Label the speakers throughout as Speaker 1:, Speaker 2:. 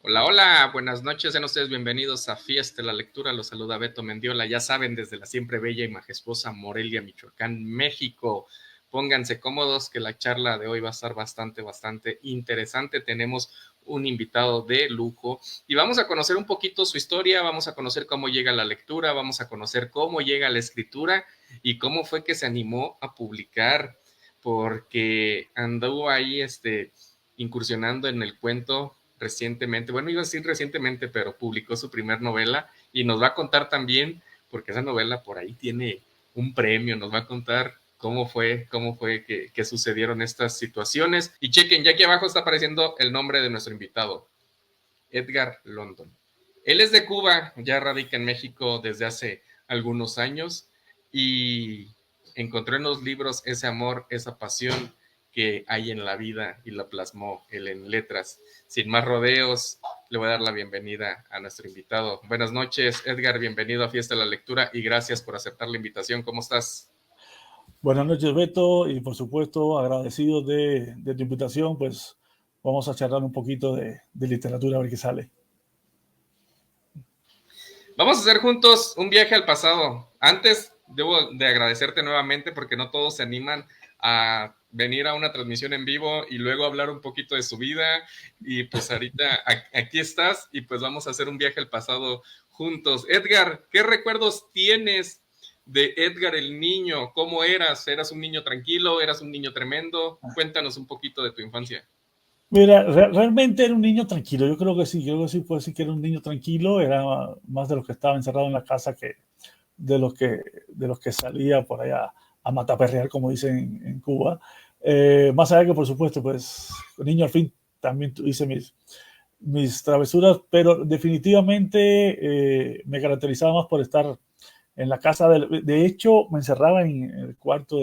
Speaker 1: Hola, hola, buenas noches, sean ustedes bienvenidos a Fiesta de la Lectura, los saluda Beto Mendiola, ya saben, desde la siempre bella y majestuosa Morelia, Michoacán, México. Pónganse cómodos que la charla de hoy va a estar bastante interesante. Tenemos un invitado de lujo y vamos a conocer un poquito su historia, vamos a conocer cómo llega la lectura, vamos a conocer cómo llega la escritura y cómo fue que se animó a publicar, porque anduvo ahí incursionando en el cuento recientemente, bueno, iba a decir recientemente, pero publicó su primer novela y nos va a contar también, porque esa novela por ahí tiene un premio, nos va a contar cómo fue que sucedieron estas situaciones. Y chequen, ya aquí abajo está apareciendo el nombre de nuestro invitado, Edgar London. Él es de Cuba, ya radica en México desde hace algunos años y encontró en los libros ese amor, esa pasión que hay en la vida y la plasmó él en letras. Sin más rodeos, le voy a dar la bienvenida a nuestro invitado. Buenas noches, Edgar, bienvenido a Fiesta de la Lectura y gracias por aceptar la invitación. ¿Cómo estás?
Speaker 2: Buenas noches, Beto, y por supuesto, agradecido de tu invitación, pues vamos a charlar un poquito de literatura, a ver qué sale.
Speaker 1: Vamos a hacer juntos un viaje al pasado. Antes, debo de agradecerte nuevamente porque no todos se animan a venir a una transmisión en vivo y luego hablar un poquito de su vida. Y pues ahorita aquí estás y pues vamos a hacer un viaje al pasado juntos. Edgar, ¿qué recuerdos tienes de Edgar el niño? ¿Cómo eras? ¿Eras un niño tranquilo? ¿Eras un niño tremendo? Cuéntanos un poquito de tu infancia.
Speaker 2: Mira, realmente era un niño tranquilo, yo creo que sí puedo decir que era un niño tranquilo, era más de los que estaba encerrado en la casa que de los que salía por allá a mataperrear, como dicen en Cuba. Más allá que, por supuesto, pues, niño al fin también hice mis travesuras, pero definitivamente me caracterizaba más por estar en la casa. De hecho, me encerraba en el cuarto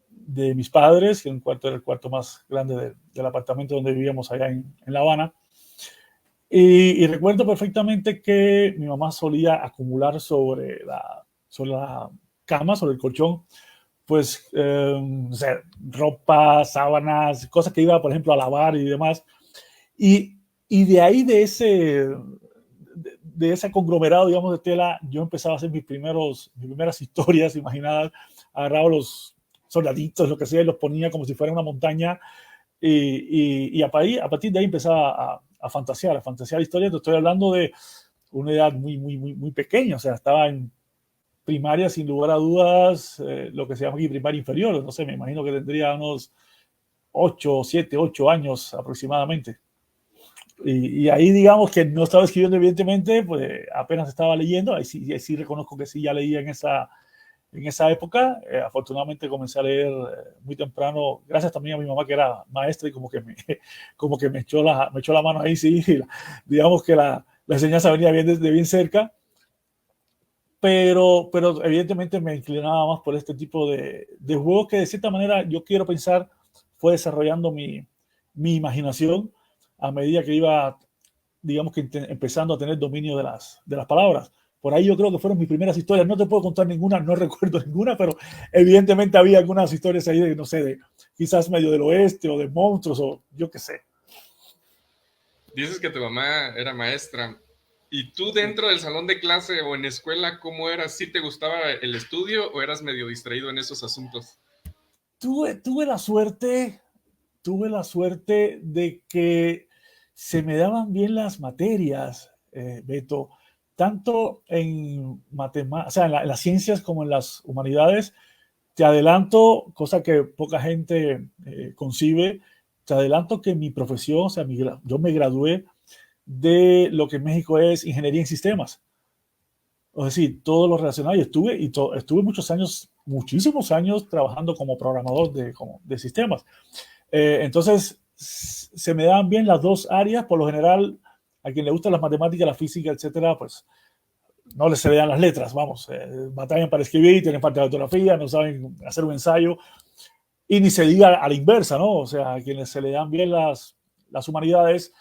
Speaker 2: de mis padres, que era el cuarto más grande del apartamento donde vivíamos allá en La Habana. Y recuerdo perfectamente que mi mamá solía acumular sobre la cama, sobre el colchón, pues, no sé, ropa, sábanas, cosas que iba, por ejemplo, a lavar y demás. Y, y de ahí, de ese conglomerado, digamos, de tela, yo empezaba a hacer mis primeras historias imaginadas, agarraba los soldaditos, lo que sea, y los ponía como si fuera una montaña, y a partir de ahí empezaba a fantasear historias. Te estoy hablando de una edad muy pequeña, o sea, estaba en primaria sin lugar a dudas, lo que se llama aquí primaria inferior, no sé, me imagino que tendría unos 8 años aproximadamente. Y ahí digamos que no estaba escribiendo evidentemente, pues apenas estaba leyendo, ahí sí reconozco que sí ya leía en esa época. Afortunadamente comencé a leer muy temprano, gracias también a mi mamá que era maestra y como que me echó la mano ahí, sí, digamos que la enseñanza venía de bien cerca, pero evidentemente me inclinaba más por este tipo de juegos que de cierta manera yo quiero pensar fue desarrollando mi imaginación a medida que iba, digamos que empezando a tener dominio de las palabras. Por ahí yo creo que fueron mis primeras historias. No te puedo contar ninguna, no recuerdo ninguna, pero evidentemente había algunas historias ahí de, no sé, de quizás medio del oeste o de monstruos o yo qué sé.
Speaker 1: Dices que tu mamá era maestra. ¿Y tú dentro del salón de clase o en escuela, cómo eras? ¿Sí te gustaba el estudio o eras medio distraído en esos asuntos?
Speaker 2: Tuve, tuve la suerte, tuve la suerte de que se me daban bien las materias, Beto, tanto en matemáticas, o sea, en las ciencias como en las humanidades. Te adelanto, cosa que poca gente concibe, te adelanto que mi profesión, o sea, yo me gradué de lo que en México es ingeniería en sistemas. Es decir, todo lo relacionado. Y estuve muchos años, muchísimos años trabajando como programador de sistemas. Entonces, se me dan bien las dos áreas. Por lo general, a quien le gustan las matemáticas, la física, etcétera, pues no les se le dan las letras, vamos, batallan para escribir, tienen falta de ortografía, no saben hacer un ensayo, y ni se diga a la inversa, ¿no? O sea, a quienes se le dan bien las humanidades,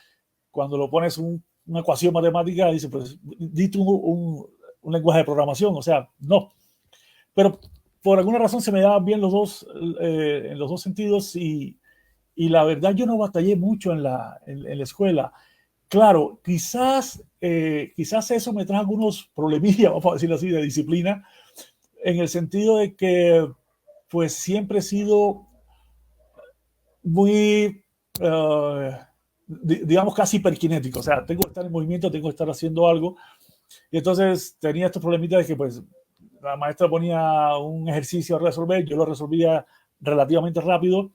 Speaker 2: cuando lo pones una ecuación matemática, dice, pues, dite un lenguaje de programación, o sea, no. Pero por alguna razón se me daban bien los dos, en los dos sentidos, y la verdad yo no batallé mucho en la escuela. claro, quizás eso me trae algunos problemillas, vamos a decirlo así, de disciplina, en el sentido de que pues siempre he sido muy, digamos, casi hiperkinético. O sea, tengo que estar en movimiento, tengo que estar haciendo algo. Y entonces tenía estos problemitas de que pues la maestra ponía un ejercicio a resolver, yo lo resolvía relativamente rápido.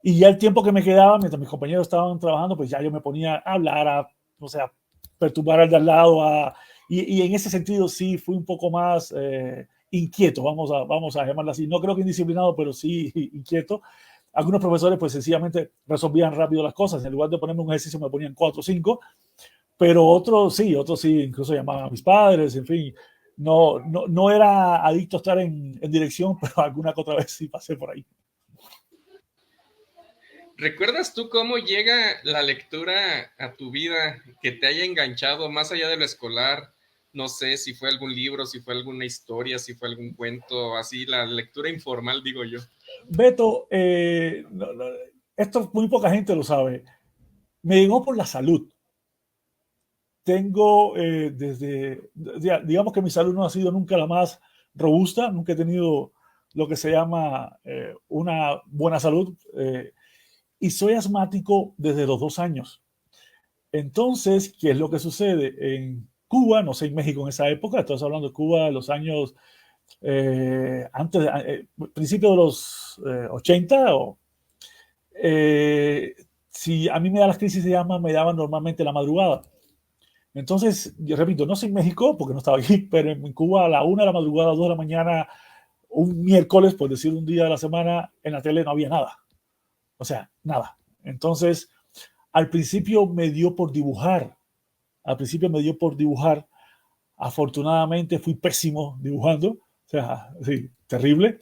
Speaker 2: Y ya el tiempo que me quedaba, mientras mis compañeros estaban trabajando, pues ya yo me ponía a hablar, o sea, perturbar al de al lado. Y en ese sentido sí fui un poco más inquieto, vamos a llamarlo así. No creo que indisciplinado, pero sí inquieto. Algunos profesores pues sencillamente resolvían rápido las cosas. En lugar de ponerme un ejercicio me ponían 4 o 5, pero otros sí, incluso llamaban a mis padres, en fin. No era adicto a estar en dirección, pero alguna que otra vez sí pasé por ahí.
Speaker 1: ¿Recuerdas tú cómo llega la lectura a tu vida, que te haya enganchado más allá de lo escolar? No sé si fue algún libro, si fue alguna historia, si fue algún cuento, así la lectura informal, digo yo.
Speaker 2: Beto, esto muy poca gente lo sabe. Me llegó por la salud. Tengo digamos que mi salud no ha sido nunca la más robusta, nunca he tenido lo que se llama una buena salud, y soy asmático desde los 2 años. Entonces, ¿qué es lo que sucede? En Cuba, no sé, en México en esa época, estamos hablando de Cuba de los años principios de los 80, si a mí me da las crisis de asma, me daban normalmente la madrugada. Entonces, yo repito, no sé en México, porque no estaba aquí, pero en Cuba a la 1 de la madrugada, 2 de la mañana, un miércoles, por decir un día de la semana, en la tele no había nada. O sea, nada. Entonces, al principio me dio por dibujar. Al principio me dio por dibujar. Afortunadamente fui pésimo dibujando. O sea, sí, terrible.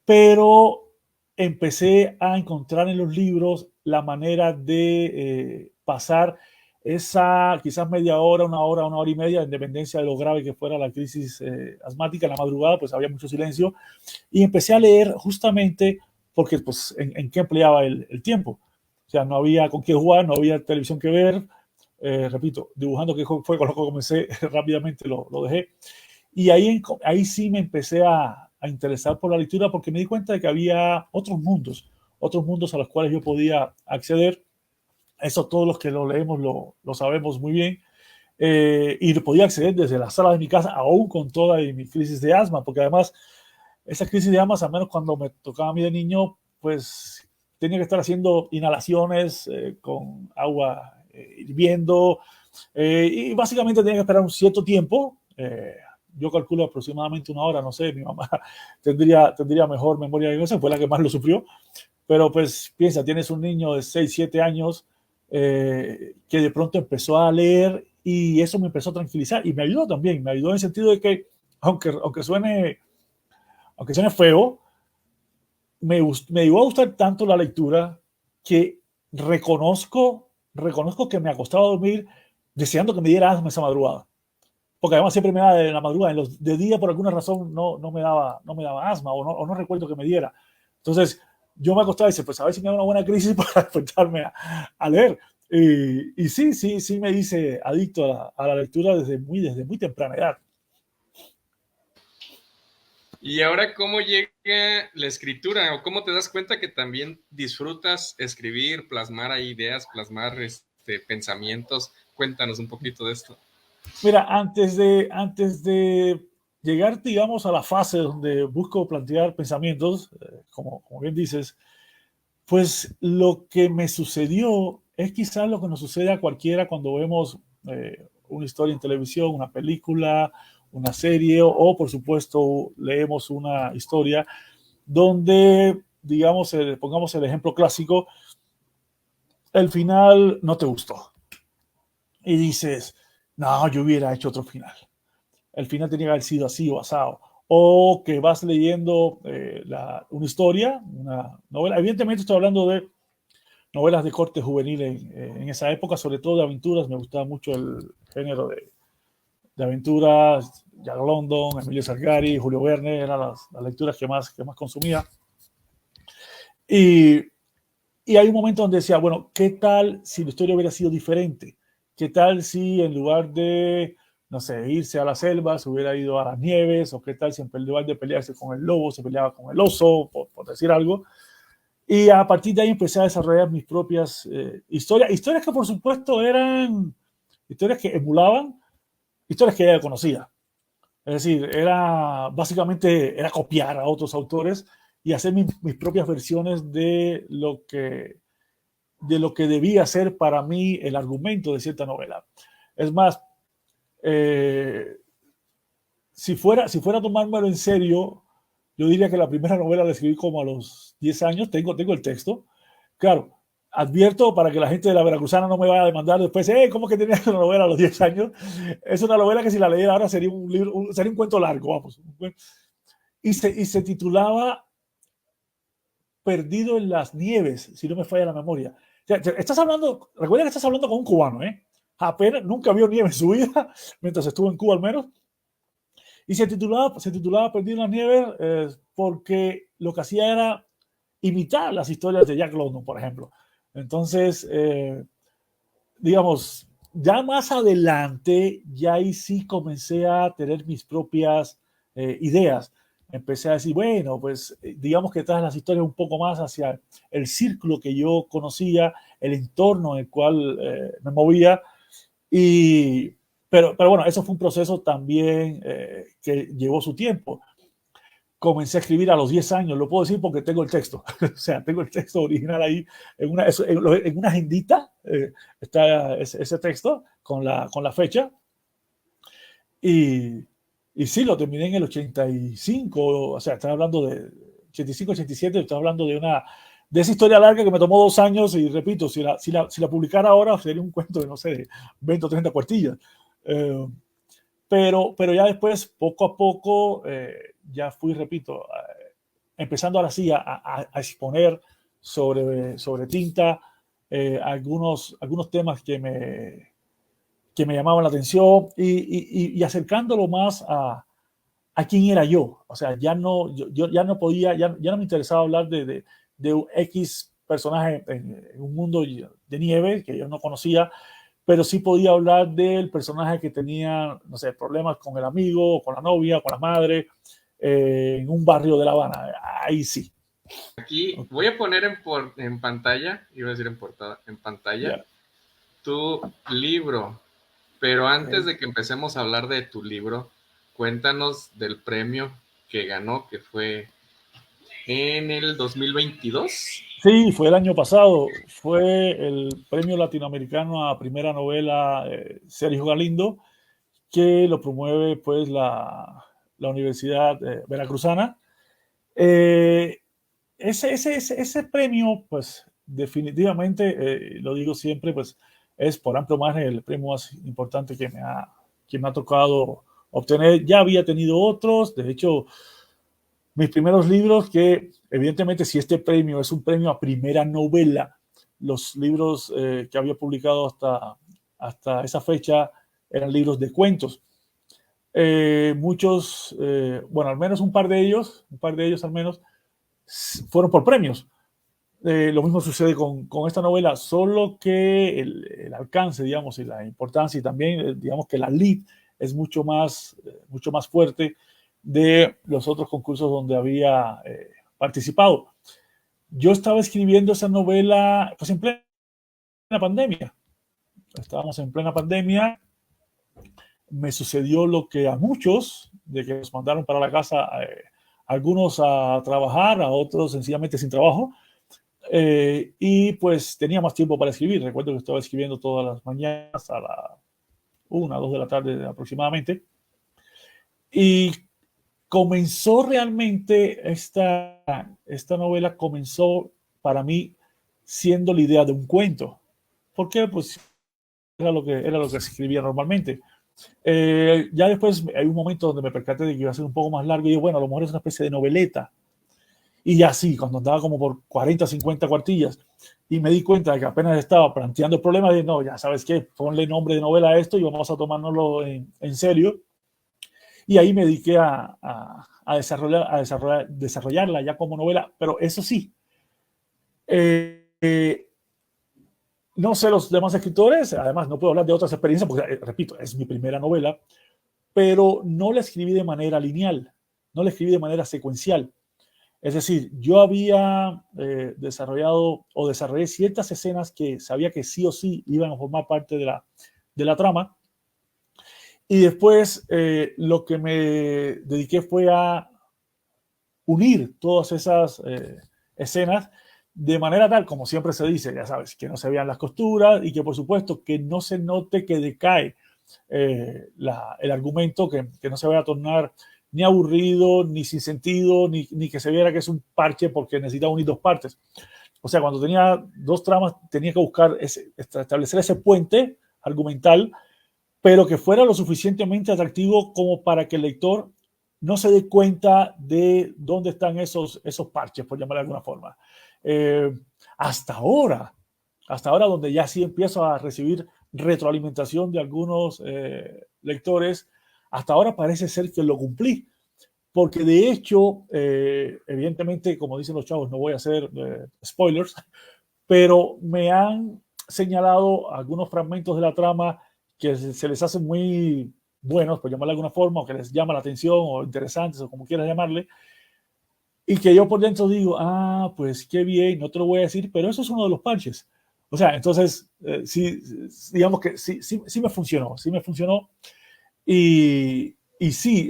Speaker 2: Pero empecé a encontrar en los libros la manera de pasar esa quizás media hora, 1 hora y media, en dependencia de lo grave que fuera la crisis asmática. En la madrugada pues había mucho silencio y empecé a leer justamente porque pues en qué empleaba el tiempo. O sea, no había con qué jugar, no había televisión que ver. Repito, dibujando, que fue con lo que comencé rápidamente, lo dejé. Y ahí sí me empecé a interesar por la lectura porque me di cuenta de que había otros mundos a los cuales yo podía acceder. Eso todos los que lo leemos lo sabemos muy bien. Y podía acceder desde la sala de mi casa, aún con toda mi crisis de asma, porque además esa crisis de asma, al menos cuando me tocaba a mí de niño, pues tenía que estar haciendo inhalaciones con agua hirviendo, y básicamente tenía que esperar un cierto tiempo. Yo calculo aproximadamente 1 hora, no sé, mi mamá tendría mejor memoria que eso, fue la que más lo sufrió. Pero pues piensa, tienes un niño de 6, 7 años que de pronto empezó a leer y eso me empezó a tranquilizar y me ayudó también, me ayudó en el sentido de que aunque suene feo, me llegó a gustar tanto la lectura que reconozco que me acostaba a dormir deseando que me diera asma esa madrugada. Porque además siempre me daba de la madrugada, de día por alguna razón no me daba asma o no recuerdo que me diera. Entonces yo me acostaba y decía, pues a ver si me da una buena crisis para despertarme a leer. Y sí me hice adicto a la lectura desde muy temprana edad.
Speaker 1: Y ahora, ¿cómo llega la escritura? ¿O cómo te das cuenta que también disfrutas escribir, plasmar ahí ideas, plasmar pensamientos? Cuéntanos un poquito de esto.
Speaker 2: Mira, antes de llegar, digamos, a la fase donde busco plantear pensamientos, como bien dices, pues lo que me sucedió es quizás lo que nos sucede a cualquiera cuando vemos una historia en televisión, una película, una serie o por supuesto leemos una historia donde, digamos, pongamos el ejemplo clásico, el final no te gustó y dices, no, yo hubiera hecho otro final. El final tenía que haber sido así o asado. O que vas leyendo una historia, una novela. Evidentemente estoy hablando de novelas de corte juvenil en esa época, sobre todo de aventuras. Me gustaba mucho el género de aventuras. Jack London, Emilio Salgari, Julio Verne, eran las lecturas que más consumía. Y Y hay un momento donde decía, bueno, ¿qué tal si la historia hubiera sido diferente? ¿Qué tal si en lugar de, no sé, irse a la selva, se hubiera ido a las nieves? ¿O qué tal si en lugar de pelearse con el lobo, se peleaba con el oso, por decir algo? Y a partir de ahí empecé a desarrollar mis propias historias que por supuesto eran historias que emulaban historias que ella conocía. Es decir, básicamente era copiar a otros autores y hacer mis propias versiones de lo que debía ser para mí el argumento de cierta novela. Es más, eh, si fuera a tomármelo en serio, yo diría que la primera novela la escribí como a los 10 años, tengo el texto. Claro, advierto para que la gente de la Veracruzana no me vaya a demandar después, ¿cómo que tenías una novela a los 10 años? Es una novela que si la leyera ahora sería un libro, sería un cuento largo, vamos. Y se titulaba Perdido en las Nieves, si no me falla la memoria. Recuerda que estás hablando con un cubano, ¿eh? Apenas, nunca vio nieve en su vida, mientras estuvo en Cuba al menos. Y se titulaba Perdido en las Nieves porque lo que hacía era imitar las historias de Jack London, por ejemplo. Entonces, digamos, ya más adelante, ya ahí sí comencé a tener mis propias ideas. Empecé a decir, bueno, pues digamos que traes las historias un poco más hacia el círculo que yo conocía, el entorno en el cual me movía. Y, pero bueno, eso fue un proceso también que llevó su tiempo. Comencé a escribir a los 10 años, lo puedo decir porque tengo el texto, o sea, tengo el texto original ahí en una agendita, está ese texto con la fecha, y, y sí, lo terminé en el 85, o sea, estaba hablando de 85, 87, estaba hablando de esa historia larga que me tomó 2 años, y repito, si la publicara ahora sería un cuento de, no sé, 20 o 30 cuartillas. Eh, pero ya después, poco a poco, ya fui, repito, empezando ahora sí a exponer sobre tinta algunos temas que me llamaban la atención y acercándolo más a quién era yo. O sea, yo ya no podía, ya no me interesaba hablar de un X personaje en un mundo de nieve que yo no conocía, pero sí podía hablar del personaje que tenía, no sé, problemas con el amigo, con la novia, con la madre, en un barrio de La Habana. Ahí sí.
Speaker 1: Aquí
Speaker 2: Okay.
Speaker 1: voy a poner en pantalla, iba a decir en portada, en pantalla,
Speaker 2: Yeah.
Speaker 1: tu libro. Pero antes
Speaker 2: Okay.
Speaker 1: de que empecemos a hablar de tu libro, cuéntanos del premio que ganó, que fue en el 2022.
Speaker 2: Sí, fue el año pasado. Fue el premio latinoamericano a primera novela Sergio Galindo, que lo promueve pues la Universidad Veracruzana. Eh, ese premio, pues definitivamente, lo digo siempre, pues es por amplio margen el premio más importante que me ha tocado obtener. Ya había tenido otros, de hecho, mis primeros libros, que evidentemente si este premio es un premio a primera novela, los libros que había publicado hasta esa fecha eran libros de cuentos. Muchos, bueno, al menos un par de ellos al menos, fueron por premios. Lo mismo sucede con esta novela, solo que el alcance, digamos, y la importancia, y también, digamos, que la lead es mucho más fuerte de los otros concursos donde había participado. Yo estaba escribiendo esa novela pues en plena pandemia. Estábamos en plena pandemia. Me sucedió lo que a muchos, de que nos mandaron para la casa, algunos a trabajar, a otros sencillamente sin trabajo. Y pues tenía más tiempo para escribir. Recuerdo que estaba escribiendo todas las mañanas a la 1, 2 de la tarde aproximadamente. Y comenzó realmente esta novela, comenzó para mí siendo la idea de un cuento. ¿Por qué? Pues era lo que escribía normalmente. Ya después hay un momento donde me percaté de que iba a ser un poco más largo y digo, bueno, a lo mejor es una especie de noveleta. Y ya sí, cuando andaba como por 40, 50 cuartillas y me di cuenta de que apenas estaba planteando el problema, de no, ya sabes qué, ponle nombre de novela a esto y vamos a tomárnoslo en serio. Y ahí me dediqué a desarrollarla ya como novela, pero eso sí, No sé los demás escritores, además no puedo hablar de otras experiencias porque, repito, es mi primera novela, pero no la escribí de manera lineal, no la escribí de manera secuencial. Es decir, yo había desarrollado o desarrollé ciertas escenas que sabía que sí o sí iban a formar parte de la trama. Y después lo que me dediqué fue a unir todas esas escenas de manera tal, como siempre se dice, ya sabes, que no se vean las costuras y que por supuesto que no se note que decae el argumento, que no se vaya a tornar ni aburrido, ni sin sentido, ni que se viera que es un parche porque necesita unir dos partes. O sea, cuando tenía dos tramas, tenía que buscar establecer ese puente argumental, pero que fuera lo suficientemente atractivo como para que el lector no se dé cuenta de dónde están esos parches, por llamarlo de alguna forma. Eh, hasta ahora donde ya sí empiezo a recibir retroalimentación de algunos lectores, hasta ahora parece ser que lo cumplí, porque de hecho, evidentemente, como dicen los chavos, no voy a hacer spoilers, pero me han señalado algunos fragmentos de la trama que se les hacen muy buenos, por llamarlo de alguna forma, o que les llama la atención, o interesantes, o como quieras llamarle, y que yo por dentro digo, pues qué bien, no te lo voy a decir, pero eso es uno de los parches. O sea, entonces, sí, digamos que sí me funcionó, y sí,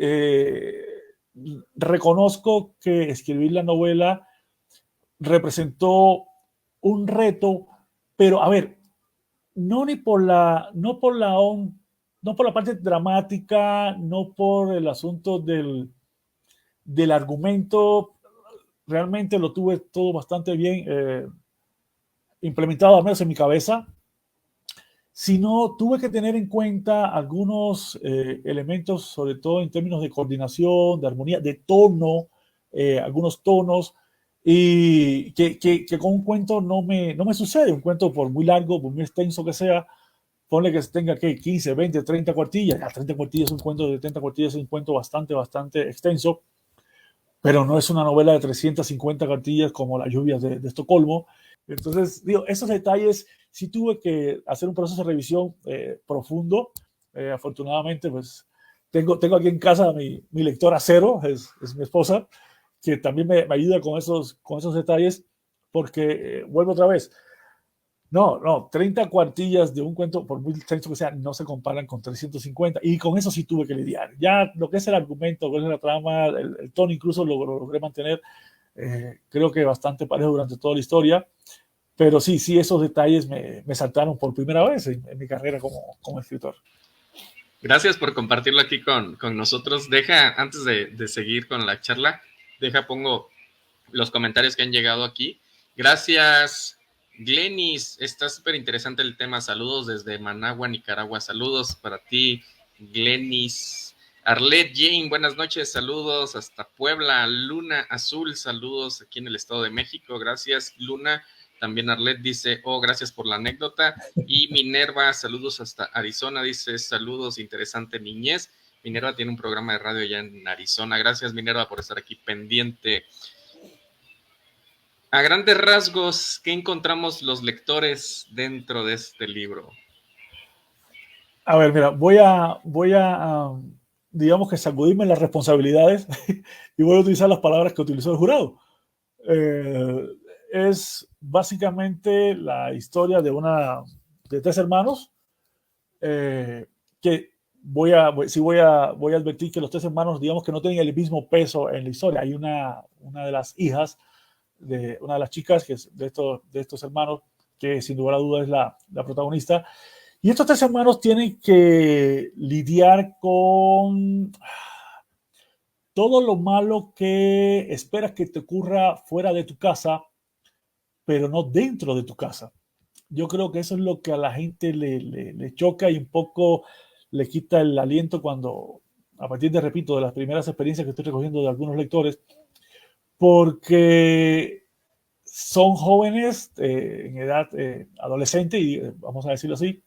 Speaker 2: reconozco que escribir la novela representó un reto, pero a ver, no por la parte dramática, no por el asunto del argumento, realmente lo tuve todo bastante bien implementado, al menos en mi cabeza, sino tuve que tener en cuenta algunos elementos, sobre todo en términos de coordinación, de armonía, de tono, algunos tonos, y que con un cuento no me sucede. Un cuento, por muy largo, por muy extenso que sea, ponle que tenga que 15, 20, 30 cuartillas. Ya 30 cuartillas, un cuento de 30 cuartillas es un cuento bastante extenso, pero no es una novela de 350 cuartillas como Las lluvias de Estocolmo. Entonces, digo, esos detalles sí tuve que hacer un proceso de revisión profundo. Afortunadamente, pues tengo aquí en casa mi lectora cero, es mi esposa, que también me ayuda con esos detalles, porque vuelvo otra vez. No, 30 cuartillas de un cuento, por muy extenso que sea, no se comparan con 350. Y con eso sí tuve que lidiar. Ya lo que es el argumento, lo que es la trama, el tono incluso lo logré mantener, creo que bastante parejo durante toda la historia. Pero sí, esos detalles me saltaron por primera vez en mi carrera como escritor.
Speaker 1: Gracias por compartirlo aquí con nosotros. Antes de seguir con la charla, pongo los comentarios que han llegado aquí. Gracias, Glenis. Está súper interesante el tema. Saludos desde Managua, Nicaragua. Saludos para ti, Glenis. Arlette Jane, buenas noches. Saludos hasta Puebla. Luna Azul, saludos aquí en el Estado de México. Gracias, Luna. También Arlette dice, gracias por la anécdota. Y Minerva, saludos hasta Arizona. Dice, saludos, interesante niñez. Minerva tiene un programa de radio allá en Arizona. Gracias, Minerva, por estar aquí pendiente. A grandes rasgos, ¿qué encontramos los lectores dentro de este libro?
Speaker 2: A ver, mira, voy a digamos que sacudirme las responsabilidades y voy a utilizar las palabras que utilizó el jurado. Es básicamente la historia de tres hermanos que voy a advertir que los tres hermanos, digamos que no tienen el mismo peso en la historia. Hay una de las hijas de una de las chicas que es de estos hermanos, que sin lugar a dudas es la protagonista. Y estos tres hermanos tienen que lidiar con todo lo malo que esperas que te ocurra fuera de tu casa, pero no dentro de tu casa. Yo creo que eso es lo que a la gente le choca y un poco le quita el aliento cuando, a partir de, repito, de las primeras experiencias que estoy recogiendo de algunos lectores, porque son jóvenes en edad adolescente, y vamos a decirlo así,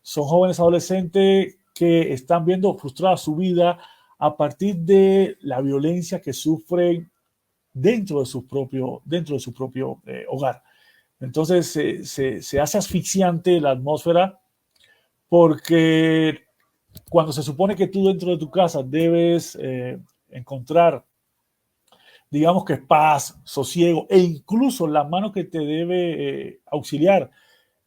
Speaker 2: son jóvenes adolescentes que están viendo frustrada su vida a partir de la violencia que sufren dentro de su propio hogar. Entonces se hace asfixiante la atmósfera porque cuando se supone que tú dentro de tu casa debes encontrar, digamos que paz, sosiego e incluso la mano que te debe auxiliar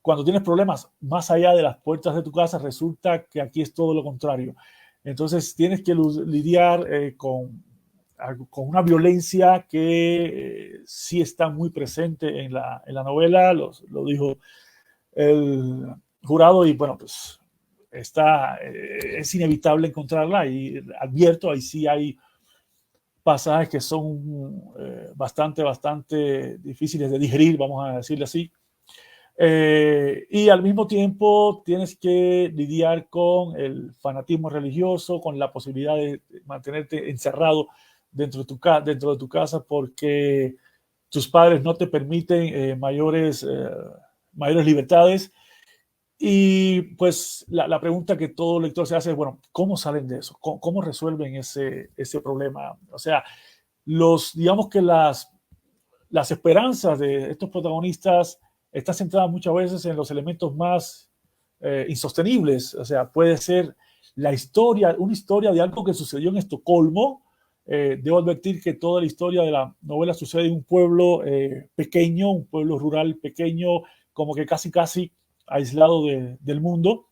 Speaker 2: cuando tienes problemas más allá de las puertas de tu casa, resulta que aquí es todo lo contrario. Entonces tienes que lidiar con una violencia que sí está muy presente en la novela, lo dijo el jurado y bueno, pues es inevitable encontrarla y advierto, ahí sí hay pasajes que son bastante difíciles de digerir, vamos a decirle así. Y al mismo tiempo tienes que lidiar con el fanatismo religioso, con la posibilidad de mantenerte encerrado dentro de tu casa porque tus padres no te permiten mayores libertades. Y pues la pregunta que todo lector se hace es, bueno, ¿cómo salen de eso? ¿Cómo resuelven ese problema? O sea, digamos que las esperanzas de estos protagonistas están centradas muchas veces en los elementos más insostenibles. O sea, puede ser una historia de algo que sucedió en Estocolmo. Debo advertir que toda la historia de la novela sucede en un pueblo pequeño, un pueblo rural pequeño, como que casi aislado del mundo,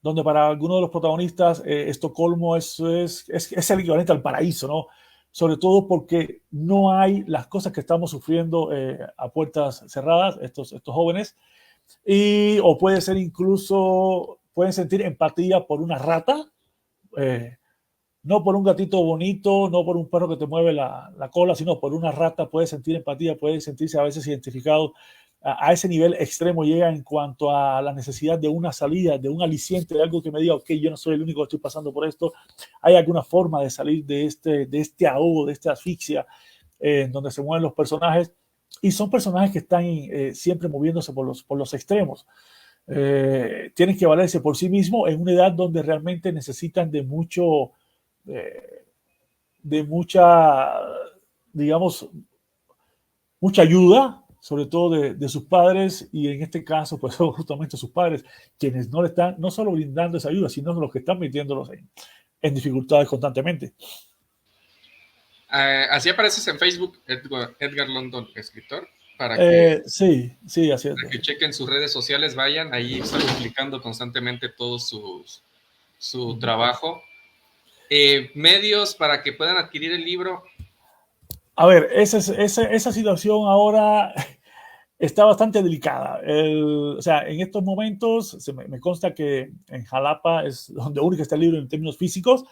Speaker 2: donde para algunos de los protagonistas Estocolmo es el equivalente al paraíso, ¿no? Sobre todo porque no hay las cosas que estamos sufriendo a puertas cerradas estos jóvenes, o puede ser incluso, pueden sentir empatía por una rata, no por un gatito bonito, no por un perro que te mueve la cola, sino por una rata, puede sentir empatía, puede sentirse a veces identificado. A ese nivel extremo llega en cuanto a la necesidad de una salida, de un aliciente, de algo que me diga, ok, yo no soy el único que estoy pasando por esto, hay alguna forma de salir de este ahogo, de esta asfixia en donde se mueven los personajes, y son personajes que están siempre moviéndose por los extremos. Tienen que valerse por sí mismos en una edad donde realmente necesitan de mucha, digamos, mucha ayuda, sobre todo de sus padres, y en este caso, pues son justamente sus padres quienes no le están no solo brindando esa ayuda, sino los que están metiéndolos en dificultades constantemente.
Speaker 1: Así apareces en Facebook, Edgar London, escritor, para que,
Speaker 2: sí, así es.
Speaker 1: para que chequen sus redes sociales, vayan, ahí está publicando constantemente todo su trabajo. Medios para que puedan adquirir el libro.
Speaker 2: A ver, esa situación ahora está bastante delicada. O sea, en estos momentos me consta que en Jalapa es donde único está el libro en términos físicos.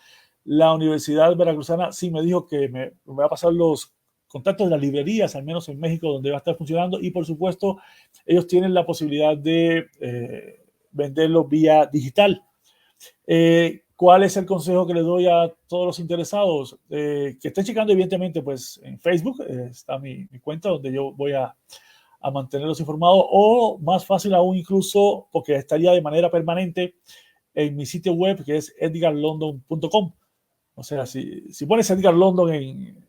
Speaker 2: La Universidad Veracruzana sí me dijo que me va a pasar los contactos de las librerías, al menos en México, donde va a estar funcionando. Y por supuesto, ellos tienen la posibilidad de venderlo vía digital. ¿Cuál es el consejo que le doy a todos los interesados? Que estén checando, evidentemente, pues en Facebook está mi cuenta donde yo voy a mantenerlos informados, o más fácil aún incluso, porque estaría de manera permanente en mi sitio web, que es edgarlondon.com. O sea, si pones Edgar London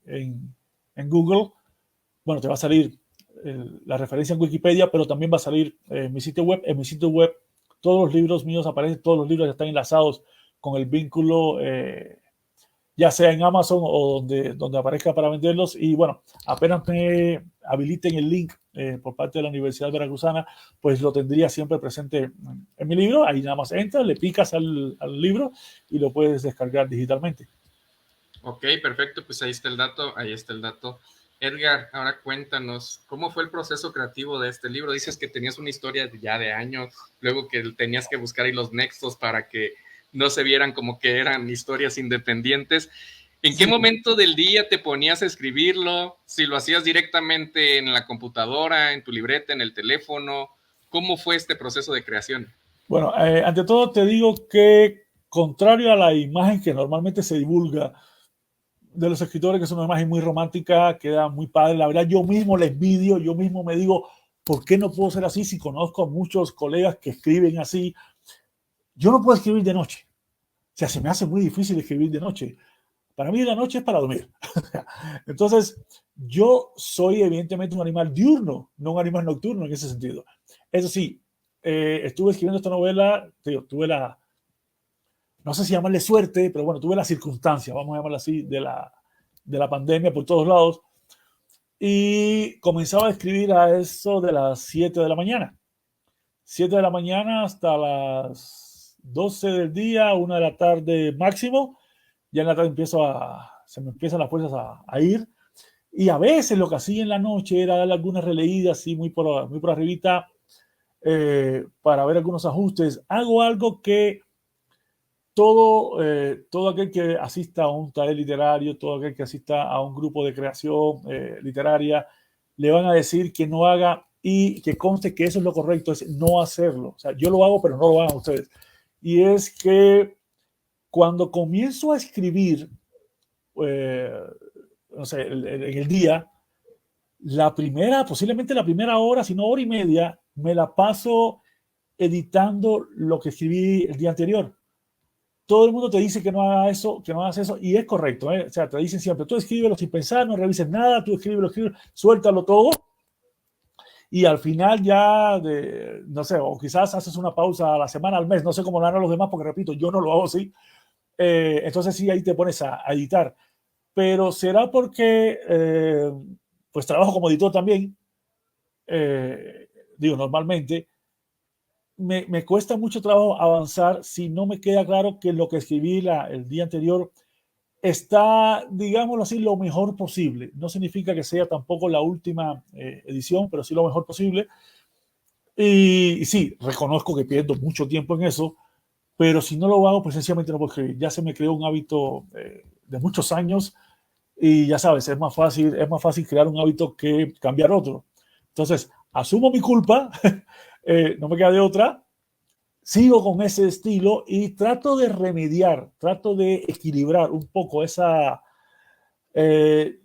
Speaker 2: en Google, bueno, te va a salir la referencia en Wikipedia, pero también va a salir mi sitio web. En mi sitio web todos los libros míos aparecen, todos los libros están enlazados con el vínculo, ya sea en Amazon o donde aparezca para venderlos. Y bueno, apenas me habiliten el link por parte de la Universidad Veracruzana, pues lo tendría siempre presente en mi libro. Ahí nada más entras, le picas al libro y lo puedes descargar digitalmente.
Speaker 1: Ok, perfecto, pues ahí está el dato. Edgar, ahora cuéntanos, ¿cómo fue el proceso creativo de este libro? Dices que tenías una historia ya de años, luego que tenías que buscar ahí los nexos para que no se vieran como que eran historias independientes. ¿En qué momento del día te ponías a escribirlo? Si lo hacías directamente en la computadora, en tu libreta, en el teléfono, ¿cómo fue este proceso de creación?
Speaker 2: Bueno, ante todo te digo que, contrario a la imagen que normalmente se divulga de los escritores, que es una imagen muy romántica, queda muy padre, la verdad yo mismo les envidio, yo mismo me digo, ¿por qué no puedo ser así si conozco a muchos colegas que escriben así? Yo no puedo escribir de noche, o sea, se me hace muy difícil escribir de noche, Para mí la noche es para dormir. Entonces, yo soy evidentemente un animal diurno, no un animal nocturno en ese sentido. Eso sí, estuve escribiendo esta novela, tuve la, no sé si llamarle suerte, pero bueno, tuve la circunstancia, vamos a llamarla así, de la pandemia por todos lados. Y comenzaba a escribir a eso de las 7 de la mañana. 7 de la mañana hasta las 12 del día, 1 de la tarde máximo. Ya en la tarde se me empiezan las fuerzas a ir. Y a veces lo que hacía en la noche era darle algunas releídas, así muy por arribita, para ver algunos ajustes. Hago algo que todo aquel que asista a un taller literario, todo aquel que asista a un grupo de creación literaria, le van a decir que no haga, y que conste que eso es lo correcto, es no hacerlo. O sea, yo lo hago, pero no lo hagan ustedes. Y es que cuando comienzo a escribir, no sé, en el día, posiblemente la primera hora, si no hora y media, me la paso editando lo que escribí el día anterior. Todo el mundo te dice que no hagas eso, que no hagas eso, y es correcto, ¿eh? O sea, te dicen siempre, tú escríbelo sin pensar, no revises nada, tú escríbelo, suéltalo todo, y al final ya, no sé, o quizás haces una pausa a la semana, al mes, no sé cómo lo harán los demás, porque repito, yo no lo hago así, entonces sí, ahí te pones a editar, pero será porque, pues trabajo como editor también, digo, normalmente, me cuesta mucho trabajo avanzar si no me queda claro que lo que escribí el día anterior está, digámoslo así, lo mejor posible. No significa que sea tampoco la última edición, pero sí lo mejor posible. Y sí, reconozco que pierdo mucho tiempo en eso, pero si no lo hago, pues sencillamente no puedo escribir. Ya se me creó un hábito de muchos años y ya sabes, es más fácil crear un hábito que cambiar otro. Entonces, asumo mi culpa, no me queda de otra, sigo con ese estilo y trato de remediar, trato de equilibrar un poco esa,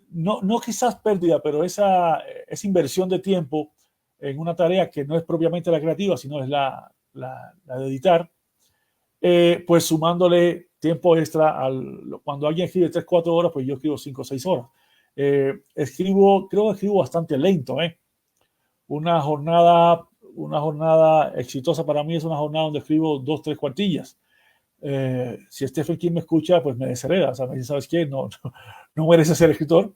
Speaker 2: no quizás pérdida, pero esa inversión de tiempo en una tarea que no es propiamente la creativa, sino es la de editar, pues sumándole tiempo extra cuando alguien escribe 3, 4 horas, pues yo escribo 5 o 6 horas. Creo que escribo bastante lento, una jornada exitosa para mí es una jornada donde escribo 2, 3 cuartillas. Si Stephen King me escucha, pues me deshereda. O sea, me dice, ¿sabes qué? No merece ser escritor.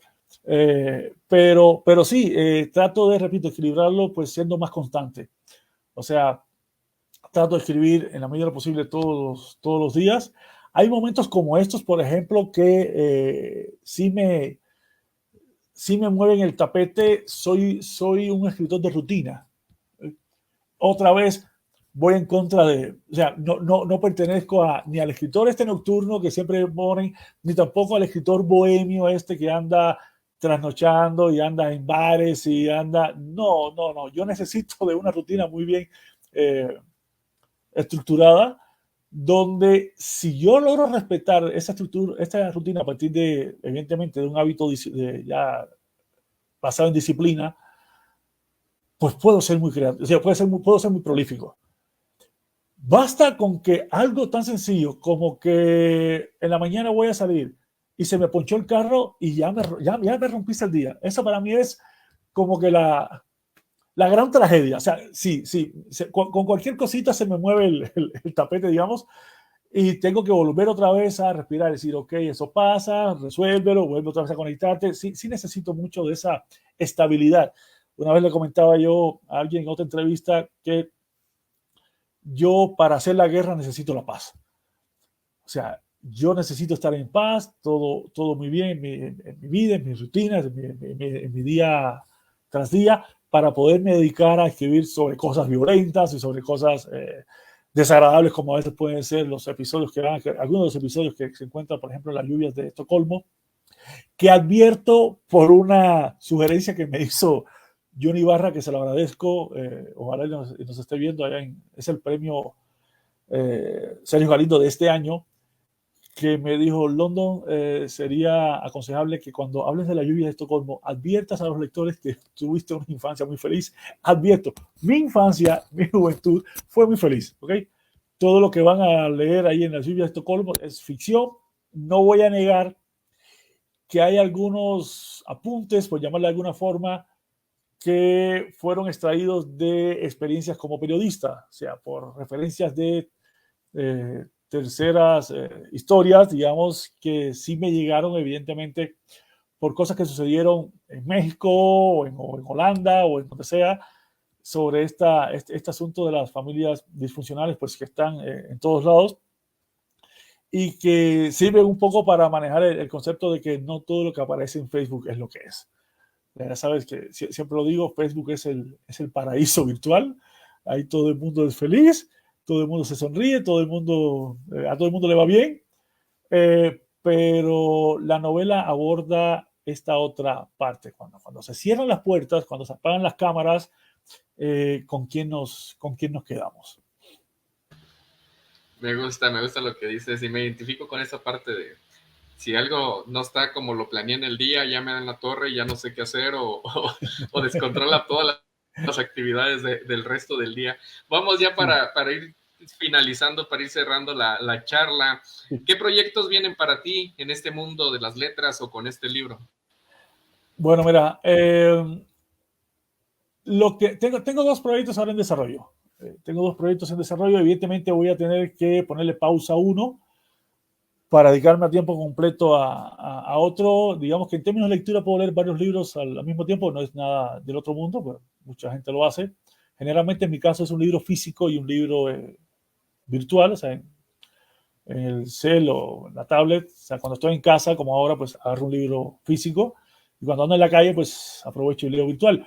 Speaker 2: Pero sí, trato de, repito, equilibrarlo, pues siendo más constante. O sea, trato de escribir en la medida de lo posible todos los días. Hay momentos como estos, por ejemplo, que sí me mueven el tapete. Soy un escritor de rutina. Otra vez voy en contra o sea, no pertenezco ni al escritor nocturno que siempre ponen, ni tampoco al escritor bohemio que anda trasnochando y anda en bares y anda, no, yo necesito de una rutina muy bien estructurada, donde si yo logro respetar esa rutina a partir de, evidentemente, de un hábito ya basado en disciplina, pues puedo ser muy creativo, o sea, puedo ser muy prolífico. Basta con que algo tan sencillo como que en la mañana voy a salir y se me ponchó el carro y ya me rompiste el día. Eso para mí es como que la gran tragedia. O sea, sí, con cualquier cosita se me mueve el tapete, digamos, y tengo que volver otra vez a respirar, decir, ok, eso pasa, resuélvelo, vuelve otra vez a conectarte. Sí necesito mucho de esa estabilidad. Una vez le comentaba yo a alguien en otra entrevista que yo para hacer la guerra necesito la paz. O sea, yo necesito estar en paz, todo muy bien en mi vida, en mis rutinas, en mi día tras día, para poderme dedicar a escribir sobre cosas violentas y sobre cosas desagradables, como a veces pueden ser los episodios algunos de los episodios que se encuentran, por ejemplo, en las lluvias de Estocolmo, que advierto por una sugerencia que me hizo Johnny Barra, que se lo agradezco, ojalá nos esté viendo allá es el premio Sergio Galindo de este año, que me dijo, London, sería aconsejable que cuando hables de la lluvia de Estocolmo, adviertas a los lectores que tuviste una infancia muy feliz. Advierto, mi infancia, mi juventud fue muy feliz, ¿ok? Todo lo que van a leer ahí en la lluvia de Estocolmo es ficción. No voy a negar que hay algunos apuntes, por llamarle de alguna forma, que fueron extraídos de experiencias como periodista, o sea, por referencias de terceras historias, digamos, que sí me llegaron evidentemente por cosas que sucedieron en México o en Holanda o en donde sea, sobre este asunto de las familias disfuncionales, pues que están en todos lados y que sirven un poco para manejar el concepto de que no todo lo que aparece en Facebook es lo que es. Ya sabes que siempre lo digo, Facebook es el paraíso virtual, ahí todo el mundo es feliz, todo el mundo se sonríe, todo el mundo, a todo el mundo le va bien, pero la novela aborda esta otra parte, cuando se cierran las puertas, cuando se apagan las cámaras, ¿con quién nos quedamos?
Speaker 1: Me gusta lo que dices y me identifico con esa parte de si algo no está como lo planeé en el día, ya me dan la torre y ya no sé qué hacer o descontrola todas las actividades del resto del día. Vamos ya
Speaker 2: Sí,
Speaker 1: para ir finalizando, para ir cerrando la charla.
Speaker 2: sí.
Speaker 1: ¿Qué proyectos vienen para ti en este mundo de las letras o con este libro?
Speaker 2: Bueno, mira, tengo dos proyectos ahora en desarrollo. Tengo dos proyectos en desarrollo. Evidentemente voy a tener que ponerle pausa a uno para dedicarme a tiempo completo a otro. Digamos que en términos de lectura puedo leer varios libros al mismo tiempo, no es nada del otro mundo, pero mucha gente lo hace. Generalmente en mi caso es un libro físico y un libro virtual, o sea, en el cel o en la tablet. O sea, cuando estoy en casa, como ahora, pues agarro un libro físico y cuando ando en la calle, pues aprovecho el libro virtual.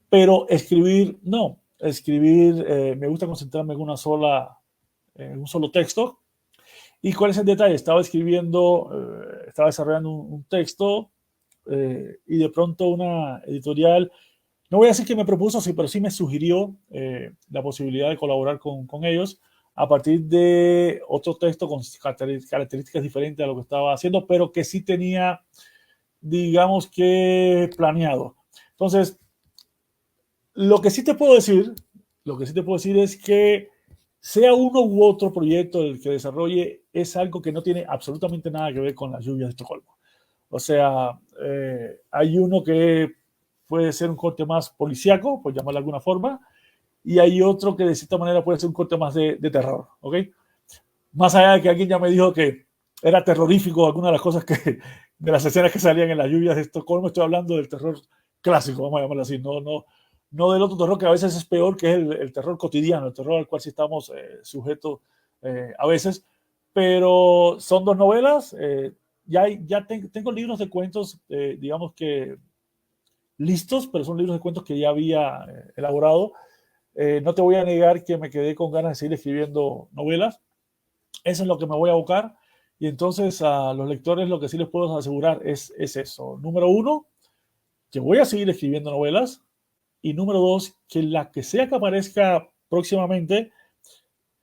Speaker 2: Pero escribir, no. Escribir, me gusta concentrarme en un solo texto. ¿Y cuál es el detalle? Estaba escribiendo, estaba desarrollando un texto y de pronto una editorial, no voy a decir que me propuso, sí, pero sí me sugirió la posibilidad de colaborar con ellos a partir de otro texto con características diferentes a lo que estaba haciendo, pero que sí tenía, digamos que planeado. Entonces, lo que sí te puedo decir, lo que sí te puedo decir es que sea uno u otro proyecto el que desarrolle, es algo que no tiene absolutamente nada que ver con las lluvias de Estocolmo. O sea, hay uno que puede ser un corte más policíaco, por llamarlo de alguna forma, y hay otro que de cierta manera puede ser un corte más de terror, ¿ok? Más allá de que alguien ya me dijo que era terrorífico algunas de las cosas de las escenas que salían en las lluvias de Estocolmo, estoy hablando del terror clásico, vamos a llamarlo así, no del otro terror que a veces es peor, que es el terror cotidiano, el terror al cual sí estamos sujetos a veces, pero son dos novelas, tengo libros de cuentos, digamos que listos, pero son libros de cuentos que ya había elaborado. No te voy a negar que me quedé con ganas de seguir escribiendo novelas, eso es lo que me voy a abocar. Y entonces a los lectores lo que sí les puedo asegurar es eso. Número uno, que voy a seguir escribiendo novelas. Y número dos, que la que sea que aparezca próximamente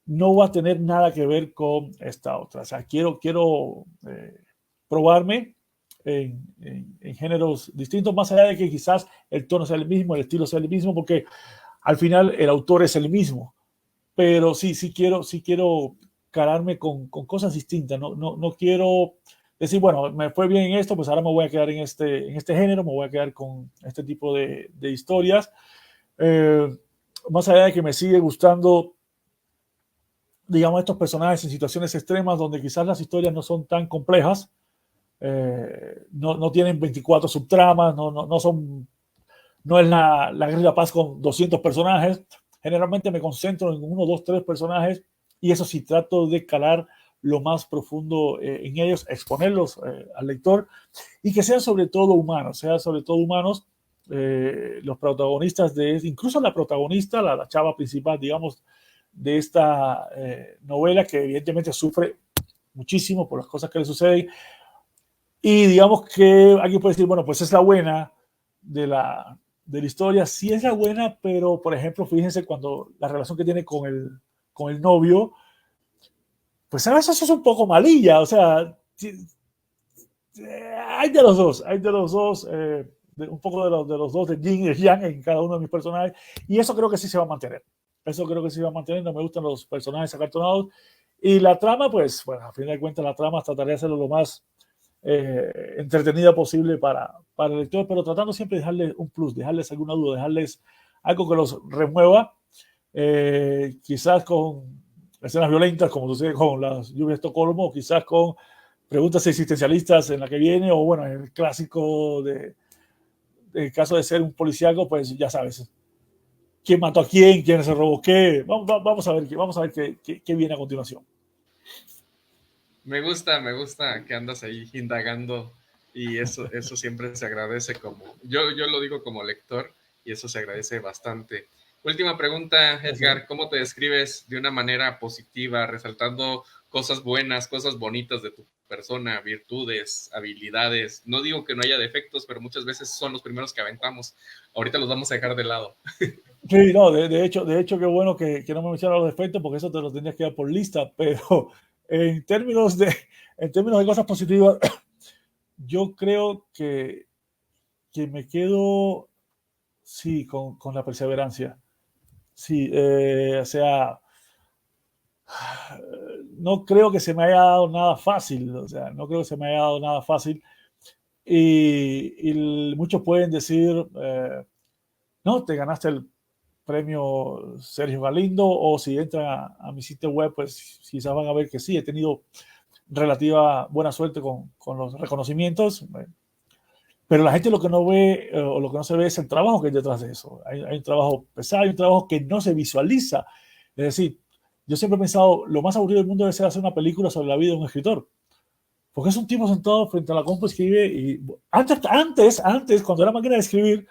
Speaker 2: no va a tener nada que ver con esta otra. O sea, quiero probarme en géneros distintos, más allá de que quizás el tono sea el mismo, el estilo sea el mismo, porque al final el autor es el mismo. Pero sí quiero cararme con cosas distintas. No quiero decir, bueno, me fue bien en esto, pues ahora me voy a quedar en este género, me voy a quedar con este tipo de historias. Eh, Más allá de que me sigue gustando, digamos, estos personajes en situaciones extremas donde quizás las historias no son tan complejas, no tienen 24 subtramas, no es la Guerra de la Paz con 200 personajes. Generalmente me concentro en uno, dos, tres personajes y eso sí trato de calar lo más profundo en ellos, exponerlos al lector y que sean sobre todo humanos los protagonistas incluso la protagonista, la chava principal, digamos, de esta novela que evidentemente sufre muchísimo por las cosas que le suceden y digamos que alguien puede decir, bueno, pues es la buena de la historia, sí es la buena, pero por ejemplo, fíjense cuando la relación que tiene con el novio, pues a veces es un poco malilla, o sea, hay de los dos, un poco de los dos, de yin y yang en cada uno de mis personajes, y eso creo que sí se va a mantener. Eso creo que sí se va a mantener, no me gustan los personajes acartonados. Y la trama, pues, bueno, a fin de cuentas, la trama trataré de hacerlo lo más entretenida posible para el lector, pero tratando siempre de dejarles un plus, dejarles alguna duda, dejarles algo que los remueva, quizás con escenas violentas, como sucede con las lluvias de Estocolmo, o quizás con preguntas existencialistas en la que viene, o bueno, el clásico de caso de ser un policíaco, pues ya sabes, quién mató a quién se robó qué. Vamos a ver qué viene a continuación.
Speaker 1: Me gusta que andas ahí indagando y eso siempre se agradece yo lo digo como lector y eso se agradece bastante. Última pregunta, Edgar, ¿cómo te describes de una manera positiva, resaltando cosas buenas, cosas bonitas de tu persona, virtudes, habilidades? No digo que no haya defectos, pero muchas veces son los primeros que aventamos. Ahorita los vamos a dejar de lado.
Speaker 2: Sí, no, de hecho, qué bueno que no me mencionaron los defectos, porque eso te lo tendrías que dar por lista, pero en términos de cosas positivas, yo creo que me quedo, sí, con la perseverancia. Sí, o sea, no creo que se me haya dado nada fácil, o sea, no creo que se me haya dado nada fácil. Y muchos pueden decir, no, te ganaste el premio Sergio Galindo, o si entran a mi sitio web, pues quizás van a ver que sí, he tenido relativa buena suerte con los reconocimientos, pero la gente lo que no ve o lo que no se ve es el trabajo que hay detrás de eso. Hay un trabajo pesado, hay un trabajo que no se visualiza. Es decir, yo siempre he pensado, lo más aburrido del mundo debe ser hacer una película sobre la vida de un escritor. Porque es un tipo sentado frente a la compu, escribe, y antes, cuando era máquina de escribir,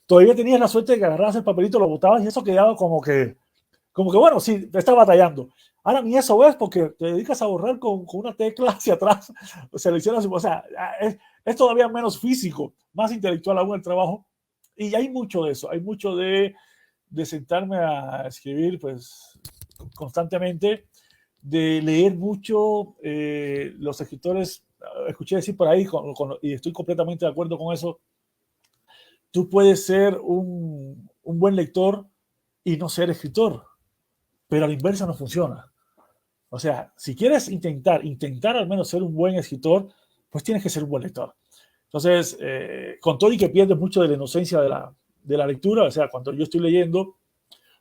Speaker 2: todavía tenías la suerte de que agarrabas el papelito, lo botabas y eso quedaba como que bueno, sí, te está batallando. Ahora ni eso ves porque te dedicas a borrar con una tecla hacia atrás, seleccionas, o sea, es todavía menos físico, más intelectual aún el trabajo. Y hay mucho de eso, hay mucho de sentarme a escribir pues constantemente, de leer mucho. Los escritores, escuché decir por ahí, y estoy completamente de acuerdo con eso, tú puedes ser un buen lector y no ser escritor, pero a la inversa no funciona. O sea, si quieres intentar al menos ser un buen escritor, pues tienes que ser un buen lector. Entonces, con todo y que pierdes mucho de la inocencia de la lectura, o sea, cuando yo estoy leyendo,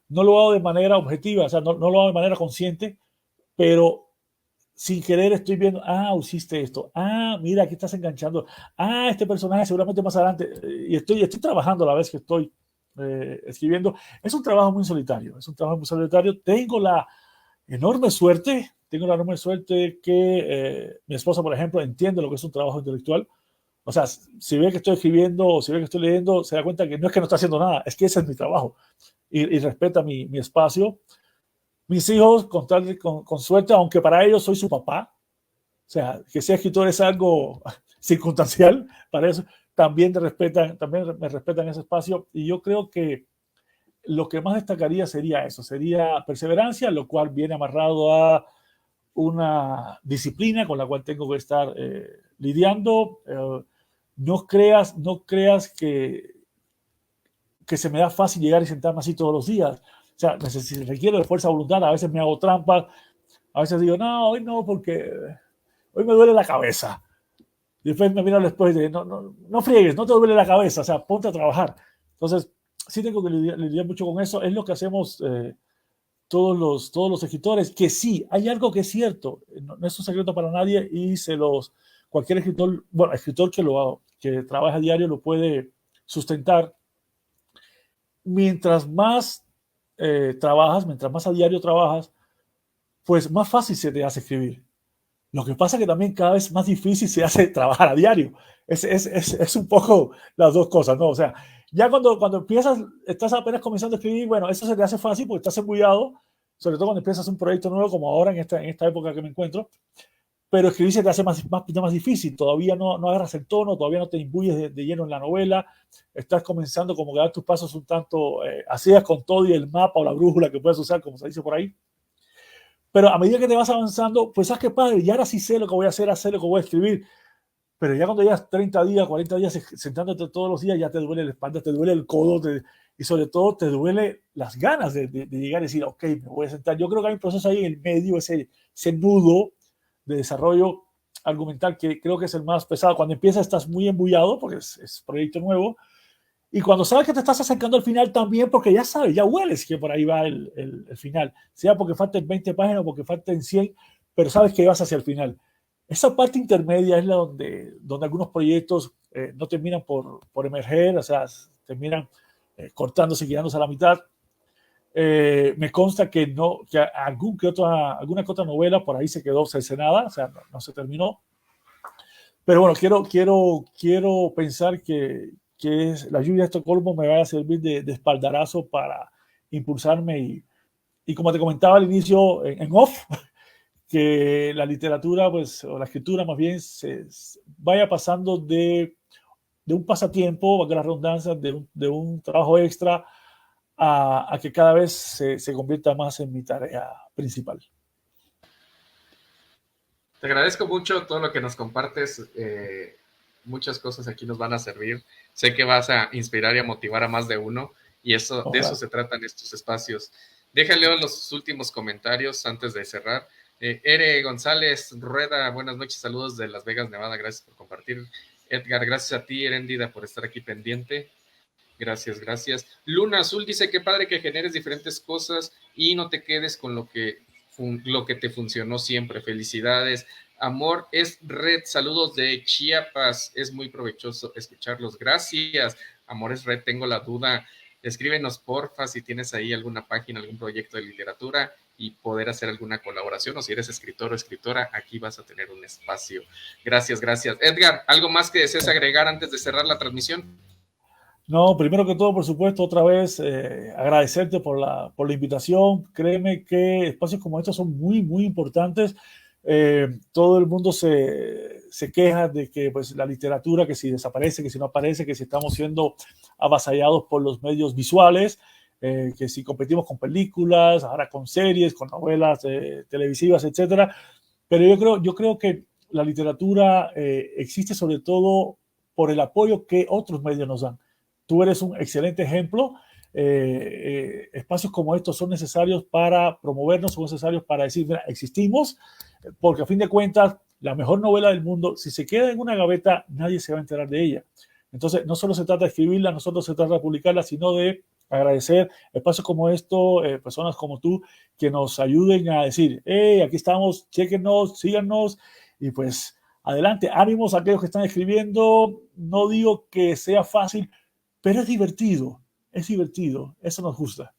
Speaker 2: no lo hago de manera objetiva, o sea, no lo hago de manera consciente, pero sin querer estoy viendo, hiciste esto, mira, aquí estás enganchando, este personaje seguramente más adelante, y estoy trabajando a la vez que estoy escribiendo. Es un trabajo muy solitario, Tengo la enorme suerte que mi esposa, por ejemplo, entiende lo que es un trabajo intelectual. O sea, si ve que estoy escribiendo o si ve que estoy leyendo, se da cuenta que no es que no está haciendo nada, es que ese es mi trabajo y respeta mi espacio. Mis hijos, con suerte, aunque para ellos soy su papá, o sea, que sea escritor es algo circunstancial para eso, también me respetan ese espacio. Y yo creo que lo que más destacaría sería eso, sería perseverancia, lo cual viene amarrado a una disciplina con la cual tengo que estar lidiando. No creas que se me da fácil llegar y sentarme así todos los días. O sea, requiero de fuerza de voluntad, a veces me hago trampas, a veces digo, no, hoy no, porque hoy me duele la cabeza. Y después me miro después de, no friegues, no te duele la cabeza, o sea, ponte a trabajar. Entonces, sí tengo que lidiar mucho con eso. Es lo que hacemos todos los escritores, que sí, hay algo que es cierto, no es un secreto para nadie y cualquier escritor, bueno, escritor que trabaja a diario lo puede sustentar. Mientras más trabajas, mientras más a diario trabajas, pues más fácil se te hace escribir. Lo que pasa es que también cada vez más difícil se hace trabajar a diario. Es un poco las dos cosas, ¿no? O sea, ya cuando empiezas, estás apenas comenzando a escribir, bueno, eso se te hace fácil porque estás embullado, sobre todo cuando empiezas un proyecto nuevo como ahora en esta época que me encuentro, pero escribir se te hace más difícil, todavía no agarras el tono, todavía no te imbuyes de lleno en la novela, estás comenzando como que a dar tus pasos un tanto, así con todo y el mapa o la brújula que puedes usar, como se dice por ahí. Pero a medida que te vas avanzando, pues sabes que padre, y ahora sí sé lo que voy a hacer, sé lo que voy a escribir. Pero ya cuando llevas 30 días, 40 días sentándote todos los días, ya te duele la espalda, te duele el codo, y sobre todo te duele las ganas de llegar y decir, ok, me voy a sentar. Yo creo que hay un proceso ahí en el medio, ese nudo de desarrollo argumental que creo que es el más pesado. Cuando empieza estás muy embullado porque es proyecto nuevo. Y cuando sabes que te estás acercando al final también, porque ya sabes, ya hueles que por ahí va el final, sea porque falten 20 páginas o porque falten 100, pero sabes que vas hacia el final. Esa parte intermedia es la donde algunos proyectos no terminan por emerger, o sea, terminan cortándose, quedándose a la mitad. Me consta que no, que alguna que otra novela por ahí se quedó cercenada, o sea, no se terminó. Pero bueno, quiero pensar que la lluvia de Estocolmo me va a servir de espaldarazo para impulsarme y como te comentaba al inicio en off, que la literatura, pues, o la escritura más bien, vaya pasando de un pasatiempo, valga la redundancia, de un trabajo extra a que cada vez se convierta más en mi tarea principal.
Speaker 1: Te agradezco mucho todo lo que nos compartes. Muchas cosas aquí nos van a servir. Sé que vas a inspirar y a motivar a más de uno y de eso
Speaker 2: Ojalá.
Speaker 1: se tratan estos espacios. Déjale los últimos comentarios antes de cerrar. Ere González Rueda, buenas noches, saludos de Las Vegas, Nevada, gracias por compartir. Edgar, gracias a ti, Erendida, por estar aquí pendiente. Gracias, gracias. Luna Azul dice que padre que generes diferentes cosas y no te quedes con lo que te funcionó siempre. Felicidades. Amor es red. Saludos de Chiapas. Es muy provechoso escucharlos. Gracias. Amor es red. Tengo la duda. Escríbenos, porfa, si tienes ahí alguna página, algún proyecto de literatura y poder hacer alguna colaboración. O si eres escritor o escritora, aquí vas a tener un espacio. Gracias, gracias. Edgar, ¿algo más que desees agregar antes de cerrar la transmisión?
Speaker 2: No, primero que todo, por supuesto, otra vez agradecerte por la invitación. Créeme que espacios como estos son muy, muy importantes. Todo el mundo se queja de que pues, la literatura, que si desaparece, que si no aparece, que si estamos siendo avasallados por los medios visuales, que si competimos con películas, ahora con series, con novelas televisivas, etcétera. Pero yo creo que la literatura existe sobre todo por el apoyo que otros medios nos dan. Tú eres un excelente ejemplo. Espacios como estos son necesarios para promovernos, son necesarios para decir, mira, existimos, porque a fin de cuentas, la mejor novela del mundo, si se queda en una gaveta, nadie se va a enterar de ella. Entonces, no solo se trata de escribirla, no solo se trata de publicarla, sino de agradecer espacios como esto, personas como tú, que nos ayuden a decir, hey, aquí estamos, chequenos, síganos, y pues adelante, ánimos a aquellos que están escribiendo. No digo que sea fácil, pero es divertido, eso nos gusta.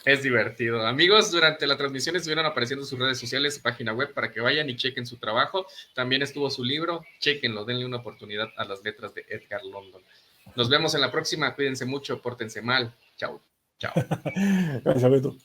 Speaker 1: Es divertido. Amigos, durante la transmisión estuvieron apareciendo sus redes sociales, su página web, para que vayan y chequen su trabajo. También estuvo su libro, chequenlo, denle una oportunidad a las letras de Edgar London. Nos vemos en la próxima, cuídense mucho, pórtense mal. Chao, chao.
Speaker 2: Gracias, Beto.